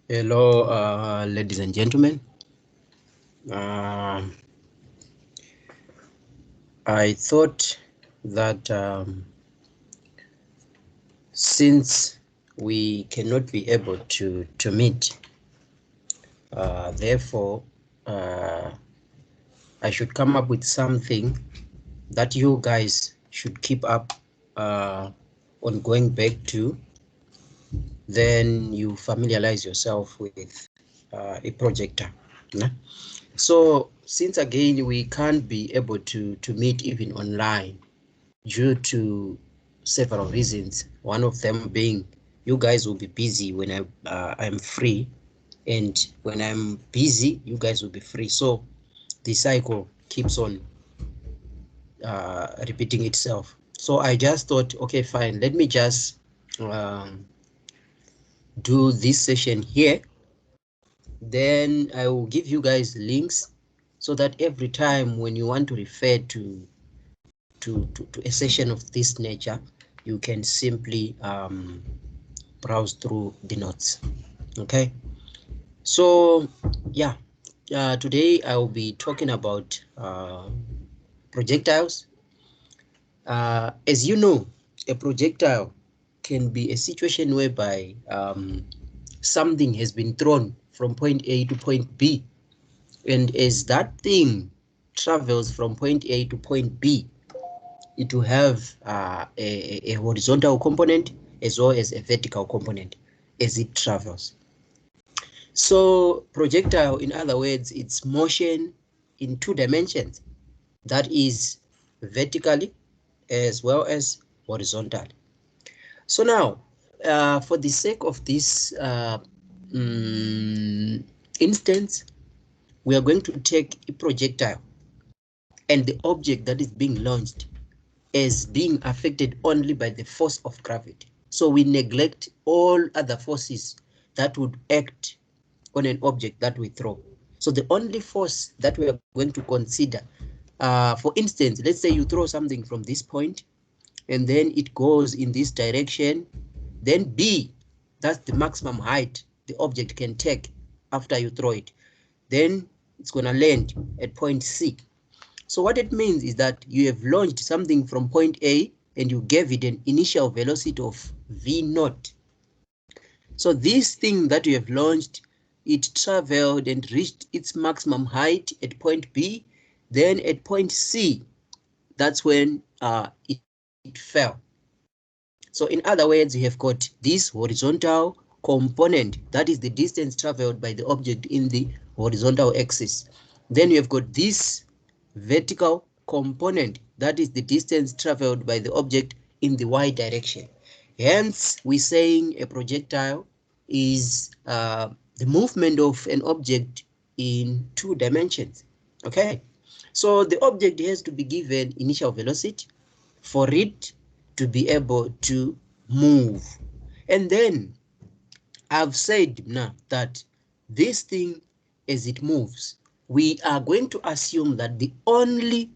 Hello, ladies and gentlemen. I thought that since we cannot be able to meet, therefore I should come up with something that you guys should keep up on going back to. Then you familiarize yourself with a projector. Yeah? So since again we can't be able to meet even online due to several reasons, one of them being you guys will be busy when I'm free, and when I'm busy you guys will be free, so the cycle keeps on repeating itself. So I just thought, okay, fine, let me just do this session here, then I will give you guys links so that every time when you want to refer to a session of this nature, you can simply browse through the notes. Okay, so yeah, today I will be talking about projectiles. As you know, a projectile can be a situation whereby something has been thrown from point A to point B, and as that thing travels from point A to point B, it will have a horizontal component as well as a vertical component as it travels. So projectile, in other words, it's motion in 2 dimensions, that is vertically as well as horizontally. So now, for the sake of this instance, we are going to take a projectile and the object that is being launched as being affected only by the force of gravity. So we neglect all other forces that would act on an object that we throw. So the only force that we are going to consider, for instance, let's say you throw something from this point and then it goes in this direction, then B, that's the maximum height the object can take after you throw it. Then it's going to land at point C. So what it means is that you have launched something from point A and you gave it an initial velocity of V0. So this thing that you have launched, it traveled and reached its maximum height at point B. Then at point C, that's when it fell. So in other words, you have got this horizontal component, that is the distance traveled by the object in the horizontal axis. Then you have got this vertical component, that is the distance traveled by the object in the y direction. Hence, we're saying a projectile is the movement of an object in 2 dimensions. Okay, so the object has to be given initial velocity for it to be able to move. And then I've said now that this thing, as it moves, we are going to assume that the only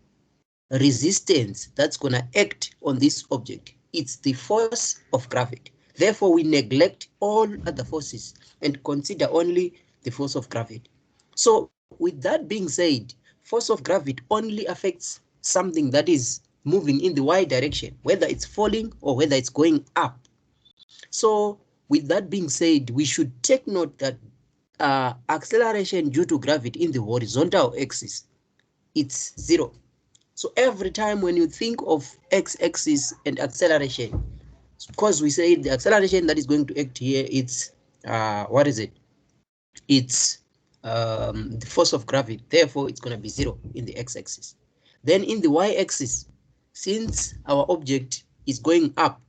resistance that's going to act on this object, it's the force of gravity. Therefore, we neglect all other forces and consider only the force of gravity. So with that being said, force of gravity only affects something that is moving in the y direction, whether it's falling or whether it's going up. So with that being said, we should take note that acceleration due to gravity in the horizontal axis, it's 0. So every time when you think of x-axis and acceleration, because we say the acceleration that is going to act here, it's what is it? It's the force of gravity. Therefore, it's going to be 0 in the x-axis. Then in the y-axis, since our object is going up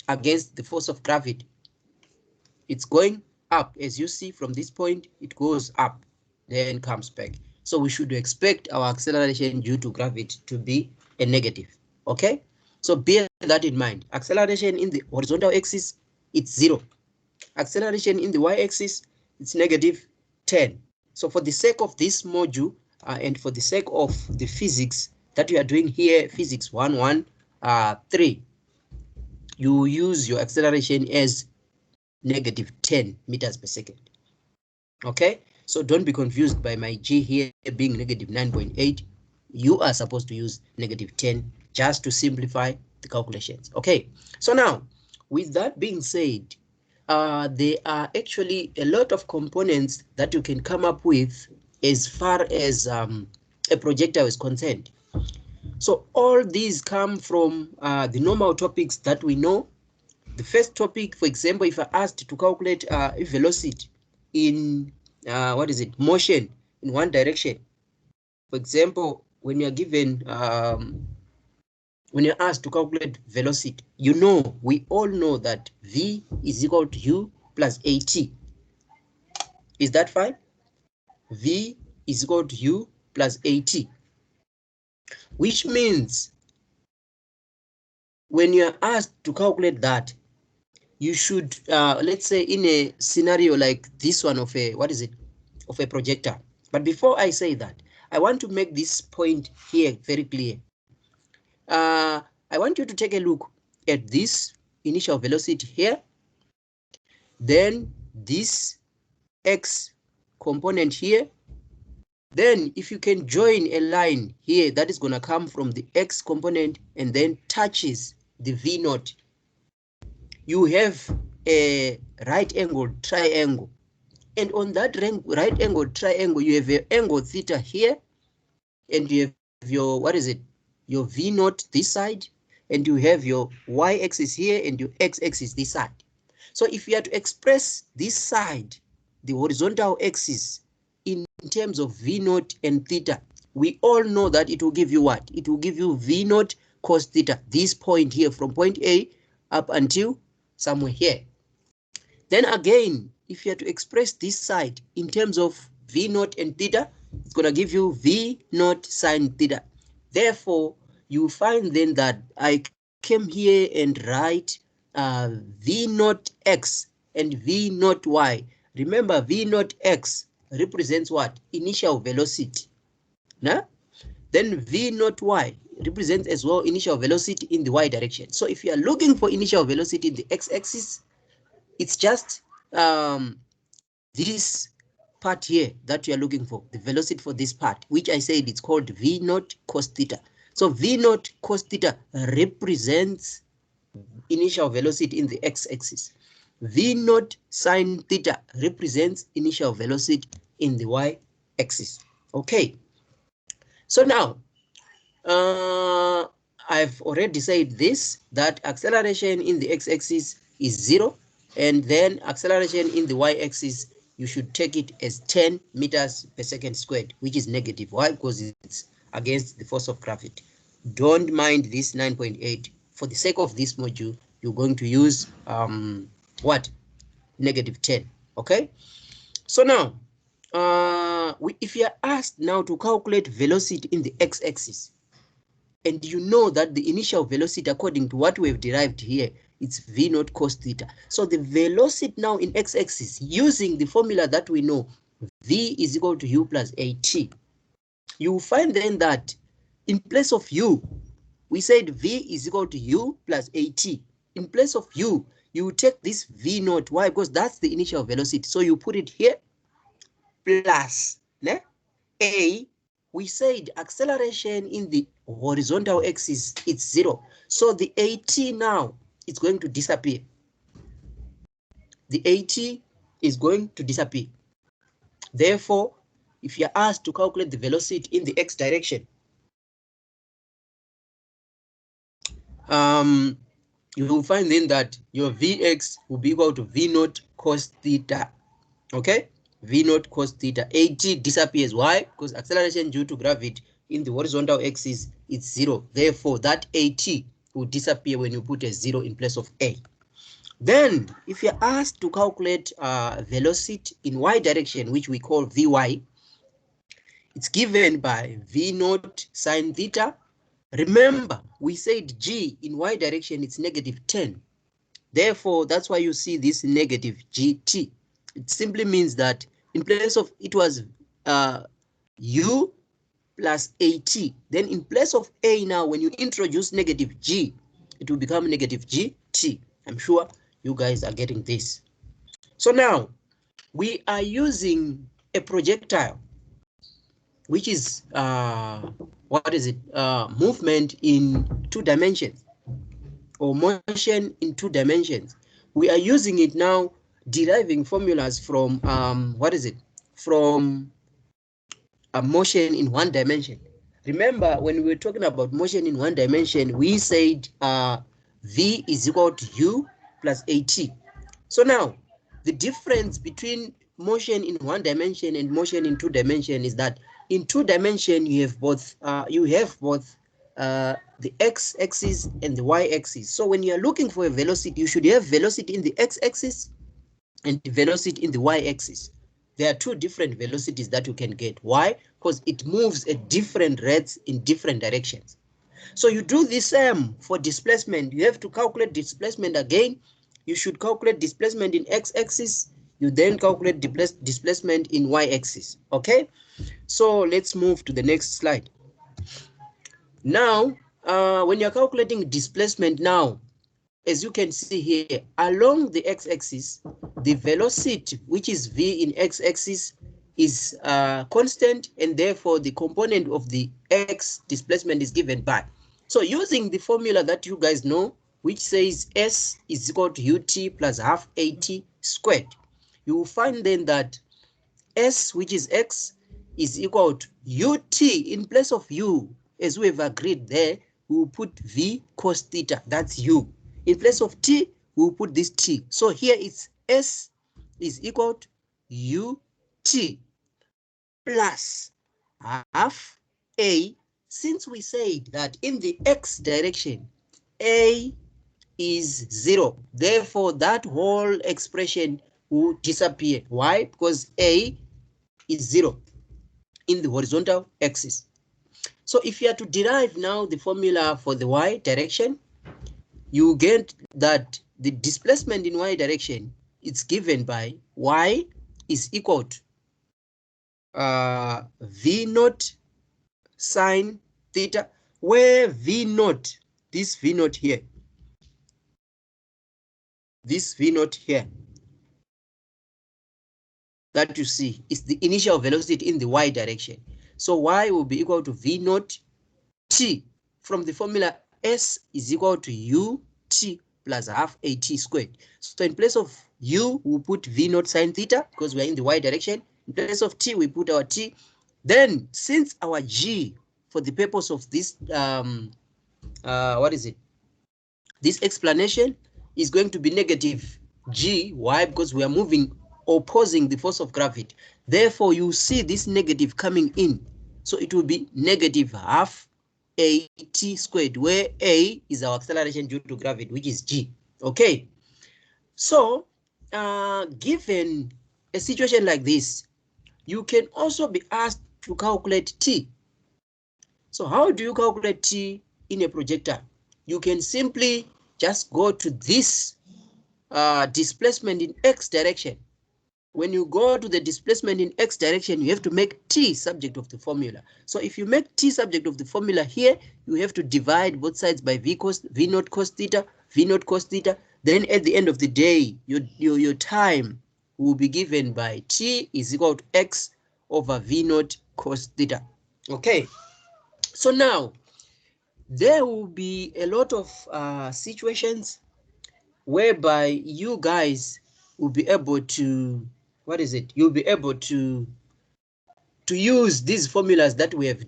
against the force of gravity, it's going up. As you see from this point, it goes up, then comes back. So we should expect our acceleration due to gravity to be a negative. Okay, so bear that in mind. Acceleration in the horizontal axis, it's 0. Acceleration in the y-axis, it's negative 10. So for the sake of this module and for the sake of the physics that we are doing here, physics 113, you use your acceleration as negative 10 meters per second. Okay, so don't be confused by my g here being negative 9.8. You are supposed to use negative 10 just to simplify the calculations. Okay, so now with that being said, there are actually a lot of components that you can come up with as far as a projectile is concerned. So all these come from the normal topics that we know. The first topic, for example, if I asked to calculate a velocity in motion in one direction. For example, when you're given when you're asked to calculate velocity, you know, we all know that v is equal to u plus at. Is that fine? V is equal to u plus at, which means when you're asked to calculate that, you should, let's say in a scenario like this one of a, of a projector. But before I say that, I want to make this point here very clear. I want you to take a look at this initial velocity here, then this x component here. Then if you can join a line here that is going to come from the x component and then touches the v naught, you have a right angled triangle. And on that right angled triangle, you have your angle theta here, and you have your, your v naught this side, and you have your y-axis here and your x-axis this side. So if you are to express this side, the horizontal axis, in terms of v naught and theta, we all know that it will give you what? It will give you v naught cos theta, this point here from point A up until somewhere here. Then again, if you are to express this side in terms of v naught and theta, it's going to give you v naught sine theta. Therefore, you find then that I came here and write v naught x and v naught y. Remember, v naught x represents what? Initial velocity. Now, then v naught y represents as well initial velocity in the y direction. So if you are looking for initial velocity in the x-axis, it's just this part here that you are looking for, the velocity for this part, which I said it's called v naught cos theta. So v naught cos theta represents initial velocity in the x-axis. V naught sine theta represents initial velocity in the y-axis. Okay. So now, I've already said this, that acceleration in the x-axis is 0, and then acceleration in the y-axis, you should take it as 10 meters per second squared, which is negative. Why? Because it's against the force of gravity. Don't mind this 9.8. For the sake of this module, you're going to use what? Negative 10. Okay. So now, if you are asked now to calculate velocity in the x-axis, and you know that the initial velocity, according to what we've derived here, it's v naught cos theta. So the velocity now in x-axis, using the formula that we know, v is equal to u plus at, you will find then that in place of u, we said v is equal to u plus at. In place of u, you take this v naught. Why? Because that's the initial velocity. So you put it here plus a. We said acceleration in the horizontal axis, it's 0. So the at now is going to disappear. The at is going to disappear. Therefore, if you're asked to calculate the velocity in the x direction, you will find then that your Vx will be equal to V naught cos theta. Okay, V naught cos theta. At disappears. Why? Because acceleration due to gravity in the horizontal axis is 0. Therefore, that At will disappear when you put a 0 in place of A. Then, if you're asked to calculate velocity in y direction, which we call Vy, it's given by V naught sine theta. Remember, we said g in y direction it's negative 10. Therefore, that's why you see this negative gt. It simply means that in place of, it was u plus at. Then in place of a now, when you introduce negative g, it will become negative gt. t. I'm sure you guys are getting this. So now we are using a projectile, which is what is it? Movement in 2 dimensions, or motion in 2 dimensions. We are using it now, deriving formulas from what is it? From a motion in 1 dimension. Remember, when we were talking about motion in 1 dimension, we said v is equal to u plus at. So now, the difference between motion in 1 dimension and motion in 2 dimension is that in 2 dimension you have both the x-axis and the y-axis. So when you are looking for a velocity, you should have velocity in the x-axis and velocity in the y-axis. There are 2 different velocities that you can get. Why? Because it moves at different rates in different directions. So you do the same for displacement. You have to calculate displacement again. You should calculate displacement in x-axis. You then calculate displacement in y-axis. Okay? So let's move to the next slide. Now, when you're calculating displacement now, as you can see here, along the x-axis, the velocity, which is v in x-axis, is constant, and therefore the component of the x displacement is given by. So using the formula that you guys know, which says s is equal to ut plus half at squared, you will find then that s, which is x, is equal to ut. In place of u, as we have agreed there, we will put v cos theta, that's u. In place of t, we will put this t. So here it's s is equal to ut plus half a. Since we said that in the x direction, a is 0, therefore that whole expression will disappear. Why? Because a is 0 in the horizontal axis. So if you are to derive now the formula for the y direction, you get that the displacement in y direction is given by y is equal to v naught sine theta, where v naught, this v naught here, this v naught here, that you see is the initial velocity in the y direction. So y will be equal to v naught t from the formula s is equal to ut plus half at squared. So in place of u, we put v naught sine theta because we are in the y direction. In place of t, we put our t. Then, since our g, for the purpose of this, what is it? This explanation is going to be negative g. Why? Because we are moving opposing the force of gravity. Therefore, you see this negative coming in. So it will be negative half at squared, where a is our acceleration due to gravity, which is g. Okay. So, given a situation like this, you can also be asked to calculate t. So how do you calculate t in a projectile? You can simply just go to this displacement in x direction. When you go to the displacement in x direction, you have to make t subject of the formula. So if you make t subject of the formula here, you have to divide both sides by v naught cos theta, v naught cos theta. Then at the end of the day, your time will be given by t is equal to x over v naught cos theta. Okay. So now, there will be a lot of situations whereby you guys will be able to, what is it? You'll be able to use these formulas that we have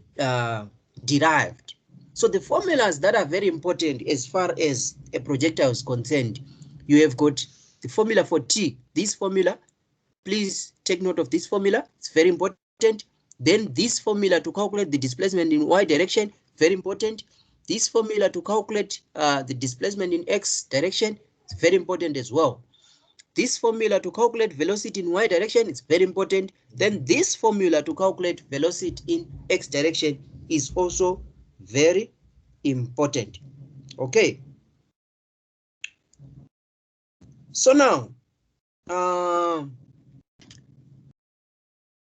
derived. So the formulas that are very important as far as a projectile is concerned, you have got the formula for t. This formula, please take note of this formula. It's very important. Then this formula to calculate the displacement in y direction, very important. This formula to calculate the displacement in x direction, it's very important as well. This formula to calculate velocity in y direction is very important. Then this formula to calculate velocity in x direction is also very important. Okay. So now,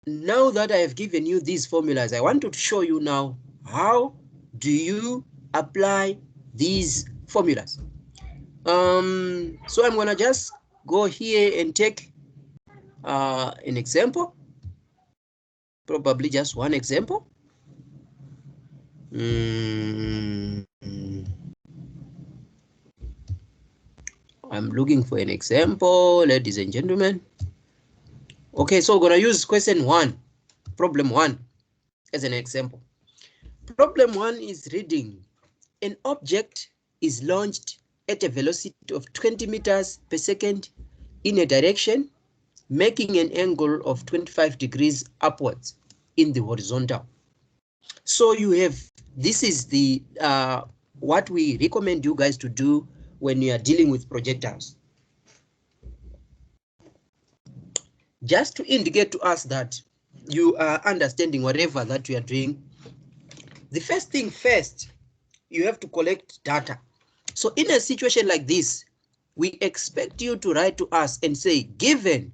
now that I have given you these formulas, I want to show you now how do you apply these formulas. So I'm gonna just go here and take an example, probably just one example. I'm looking for an example, ladies and gentlemen. Okay, so we're gonna use question 1, problem 1 as an example. Problem 1 is reading: an object is launched at a velocity of 20 meters per second in a direction, making an angle of 25 degrees upwards in the horizontal. So you have, this is the what we recommend you guys to do when you are dealing with projectiles. Just to indicate to us that you are understanding whatever that you are doing, the first thing first, you have to collect data. So in a situation like this, we expect you to write to us and say, given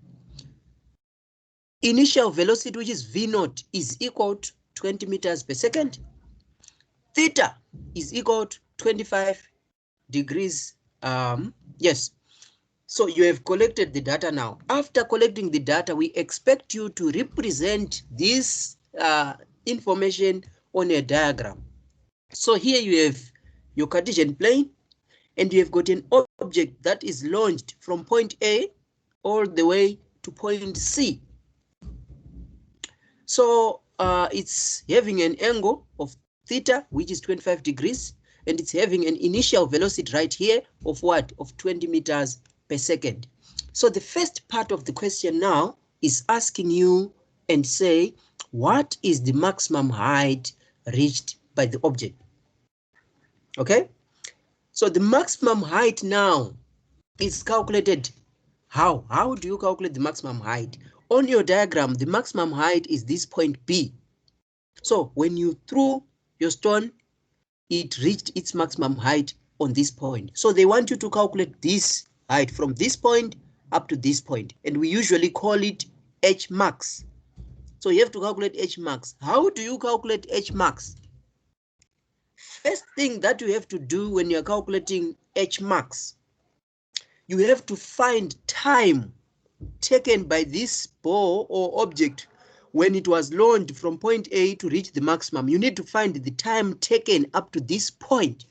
initial velocity, which is v naught, is equal to 20 meters per second, theta is equal to 25 degrees. Yes. So you have collected the data now. After collecting the data, we expect you to represent this information on a diagram. So here you have your Cartesian plane, and you have got an object that is launched from point A all the way to point C. So it's having an angle of theta, which is 25 degrees, and it's having an initial velocity right here of what? Of 20 meters per second. So the first part of the question now is asking you and say, what is the maximum height reached by the object? Okay, so the maximum height now is calculated. How do you calculate the maximum height? On your diagram, the maximum height is this point B. So when you threw your stone, it reached its maximum height on this point. So they want you to calculate this height from this point up to this point, and we usually call it H max. So you have to calculate H max. How do you calculate H max? First thing that you have to do when you're calculating H max, you have to find time taken by this ball or object when it was launched from point A to reach the maximum. You need to find the time taken up to this point.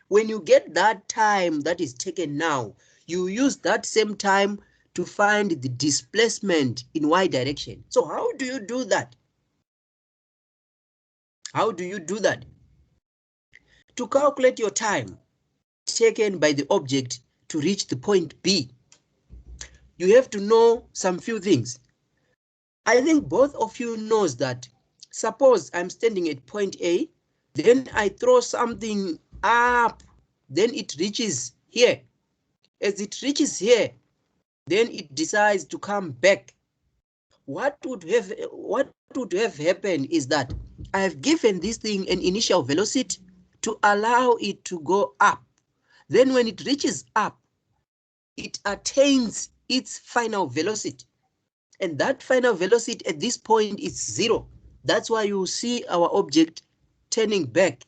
When you get that time that is taken now, you use that same time to find the displacement in y direction. So how do you do that? How do you do that? To calculate your time taken by the object to reach the point B, you have to know some few things. I think both of you knows that, suppose I'm standing at point A, then I throw something up, then it reaches here. As it reaches here, then it decides to come back. What would have happened is that I have given this thing an initial velocity to allow it to go up. Then when it reaches up, it attains its final velocity. And that final velocity at this point is 0. That's why you see our object turning back.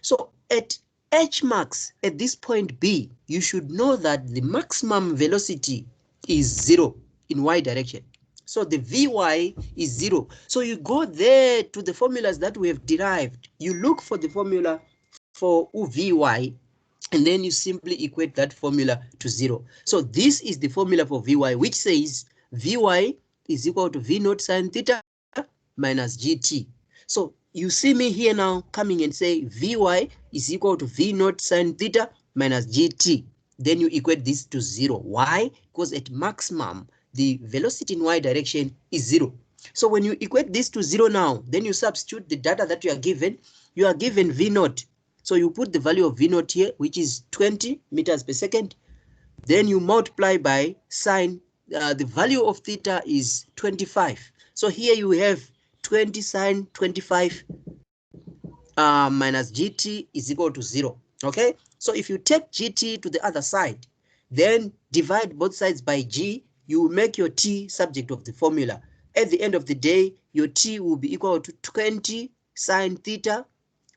So at H max, at this point B, you should know that the maximum velocity is 0 in y direction. So the Vy is 0. So you go there to the formulas that we have derived. You look for the formula for Vy, and then you simply equate that formula to 0. So this is the formula for Vy, which says Vy is equal to V naught sine theta minus GT. So you see me here now coming and say Vy is equal to V naught sine theta minus GT. Then you equate this to 0. Why? Because at maximum, the velocity in y direction is 0. So when you equate this to 0 now, then you substitute the data that you are given. You are given V naught. So you put the value of V naught here, which is 20 meters per second. Then you multiply by sine. The value of theta is 25. So here you have 20 sine 25 minus GT is equal to 0. Okay, so if you take GT to the other side, then divide both sides by G, you will make your T subject of the formula. At the end of the day, your T will be equal to 20 sine theta,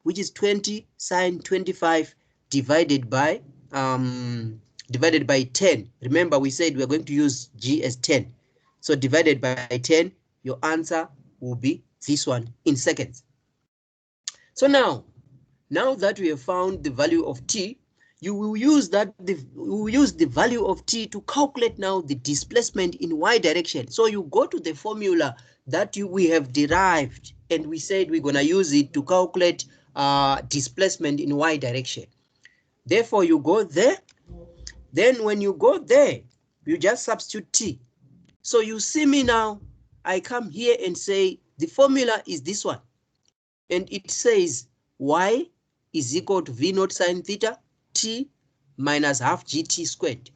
which is 20 sine 25 divided by divided by 10. Remember, we said we're going to use G as 10. So divided by 10, your answer will be this one in seconds. So now that we have found the value of t, you will use the value of t to calculate now the displacement in y direction. So you go to the formula that we have derived, and we said we're gonna use it to calculate displacement in y direction. Therefore, you go there. Then when you go there, you just substitute t. So you see me now, I come here and say the formula is this one. And it says y is equal to v naught sine theta t minus half gt squared.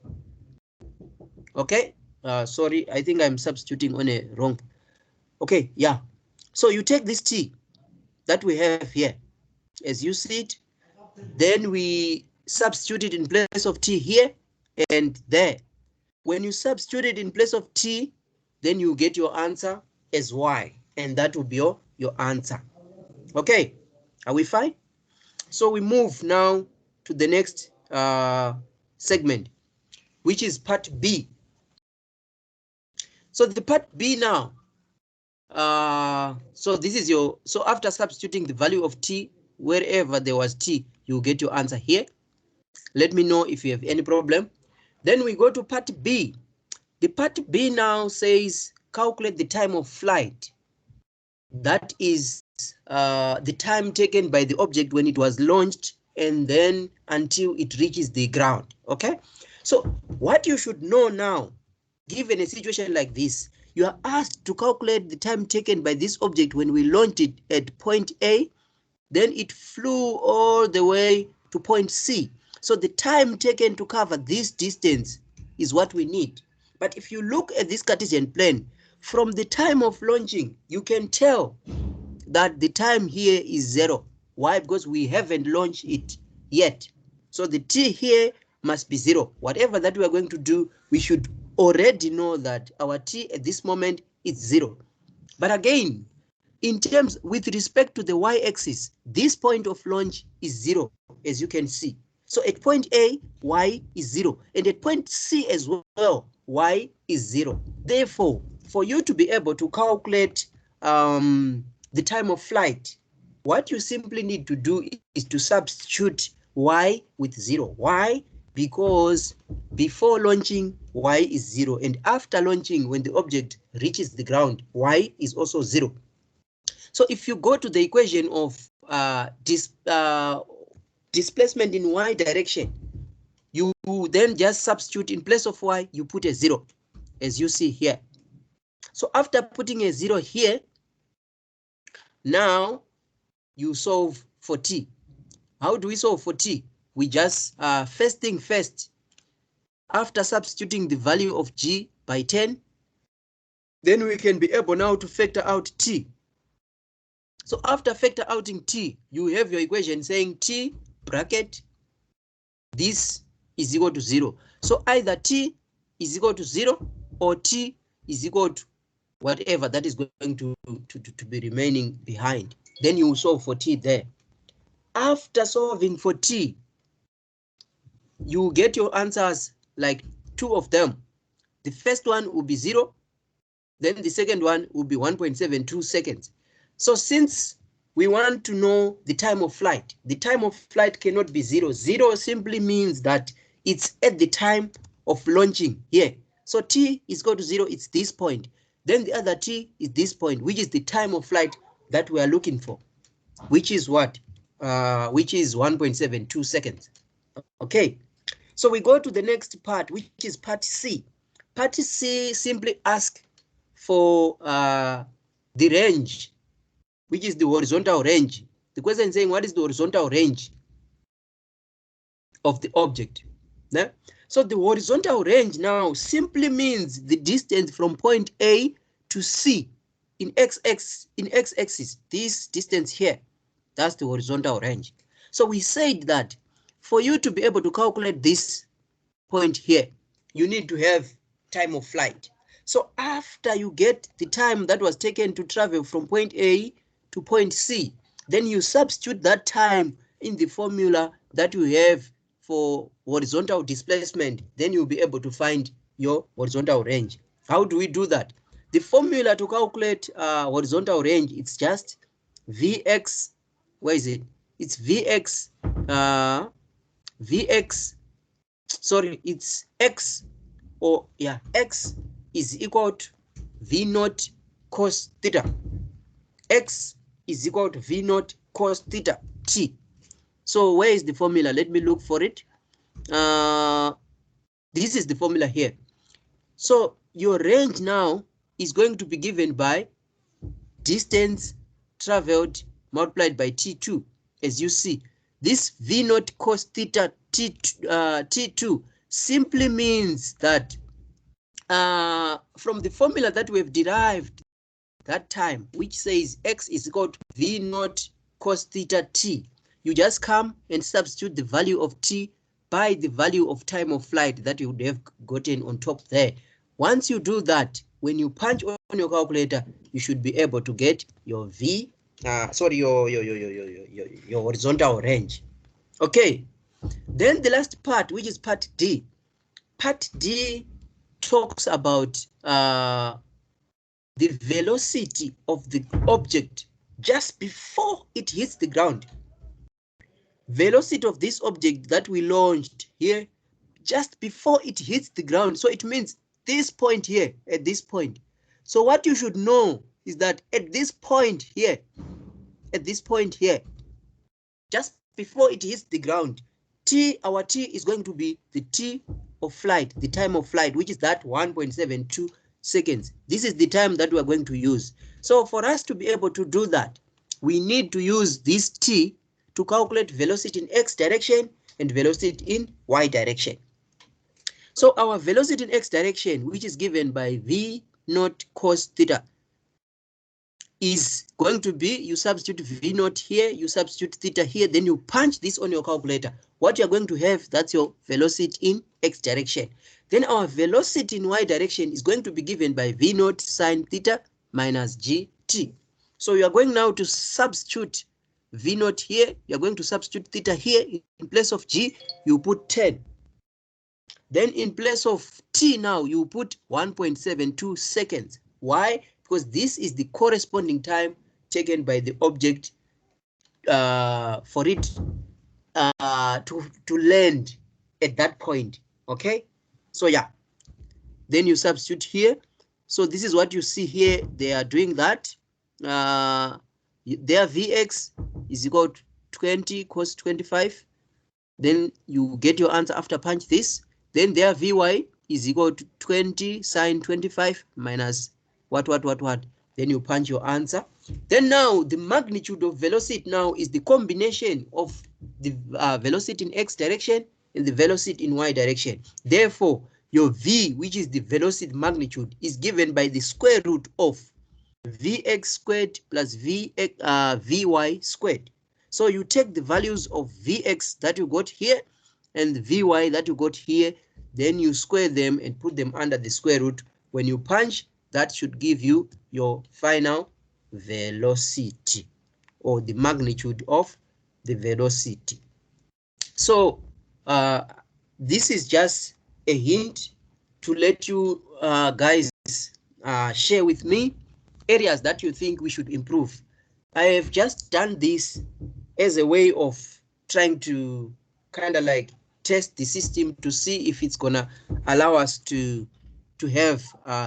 Okay, sorry, I think I'm substituting on a wrong. Okay, yeah. So you take this t that we have here, as you see it, then we substitute it in place of t here and there. When you substitute it in place of t, then you get your answer as y, and that will be your answer. Okay, are we fine? So we move now to the next segment, which is part B. So the part B now, so this is so after substituting the value of t, wherever there was t, you get your answer here. Let me know if you have any problem. Then we go to part B. The part B now says calculate the time of flight. That is the time taken by the object when it was launched and then until it reaches the ground. Okay, so what you should know now, given a situation like this, you are asked to calculate the time taken by this object when we launched it at point A, then it flew all the way to point C. So the time taken to cover this distance is what we need. But if you look at this Cartesian plane, from the time of launching, you can tell that the time here is 0. Why? Because we haven't launched it yet. So the t here must be 0. Whatever that we are going to do, we should already know that our t at this moment is 0. But again, in terms with respect to the y-axis, this point of launch is 0, as you can see. So at point A, y is 0, and at point C as well, y is 0. Therefore, for you to be able to calculate the time of flight, what you simply need to do is to substitute y with 0. Why? Because before launching, y is 0, and after launching, when the object reaches the ground, y is also 0. So if you go to the equation of displacement in y direction, you then just substitute in place of y, you put a 0, as you see here. So after putting a 0 here, now you solve for t. How do we solve for t? We just, first thing first, after substituting the value of g by 10, then we can be able now to factor out t. So after factor outing t, you have your equation saying t bracket this is equal to 0. So either t is equal to 0 or t is equal to whatever that is going to be remaining behind. Then you solve for t there. After solving for t, you get your answers like two of them. The first one will be 0, then the second one will be 1.72 seconds. So since we want to know the time of flight, the time of flight cannot be 0. 0 simply means that it's at the time of launching here. So t is equal to 0, it's this point. Then the other t is this point, which is the time of flight that we are looking for, which is what? Which is 1.72 seconds. Okay, so we go to the next part, which is part C. Part C simply asks for the range, which is the horizontal range. The question is saying, what is the horizontal range of the object? Yeah? So the horizontal range now simply means the distance from point A to C in x-axis, this distance here, that's the horizontal range. So we said that for you to be able to calculate this point here, you need to have time of flight. So after you get the time that was taken to travel from point A to point C, then you substitute that time in the formula that you have for horizontal displacement, then you'll be able to find your horizontal range. How do we do that? The formula to calculate horizontal range, it's just Vx, where is it? It's Vx, sorry, it's X, or yeah, X is equal to V naught cos theta. X is equal to V naught cos theta T. So where is the formula? Let me look for it. This is the formula here. So your range now is going to be given by distance traveled multiplied by T2. As you see, this V naught cos theta T2 simply means that from the formula that we've derived that time, which says X is equal to V naught cos theta T, you just come and substitute the value of T by the value of time of flight that you would have gotten on top there. Once you do that, when you punch on your calculator, you should be able to get your your horizontal range. Okay, then the last part, which is part D. Part D talks about the velocity of the object just before it hits the ground. Velocity of this object that we launched here just before it hits the ground. So it means this point here, at this point. So what you should know is that at this point here, just before it hits the ground, our T is going to be the T of flight, the time of flight, which is that 1.72 seconds. This is the time that we are going to use. So for us to be able to do that, we need to use this T to calculate velocity in X direction and velocity in Y direction. So our velocity in X direction, which is given by V naught cos theta, is going to be, you substitute V naught here, you substitute theta here, then you punch this on your calculator. What you're going to have, that's your velocity in X direction. Then our velocity in Y direction is going to be given by V naught sine theta minus GT. So you are going now to substitute V naught here, you're going to substitute theta here. In place of G, you put 10. Then in place of T now, you put 1.72 seconds. Why? Because this is the corresponding time taken by the object for it to land at that point. Okay, so yeah, then you substitute here. So this is what you see here. They are doing that. Their Vx is equal to 20 cos 25. Then you get your answer after punch this. Then their Vy is equal to 20 sine 25 minus what. Then you punch your answer. Then now the magnitude of velocity now is the combination of the velocity in X direction and the velocity in Y direction. Therefore, your V, which is the velocity magnitude, is given by the square root of Vx squared plus Vy squared. So you take the values of Vx that you got here and the Vy that you got here, then you square them and put them under the square root. When you punch, that should give you your final velocity, or the magnitude of the velocity. So this is just a hint to let you guys share with me areas that you think we should improve. I have just done this as a way of trying to kind of like test the system to see if it's gonna allow us to have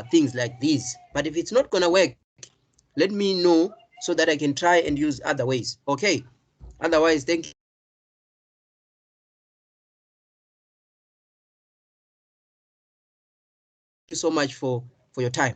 things like this. But if it's not gonna work, let me know so that I can try and use other ways. Okay, otherwise, thank you so much for your time.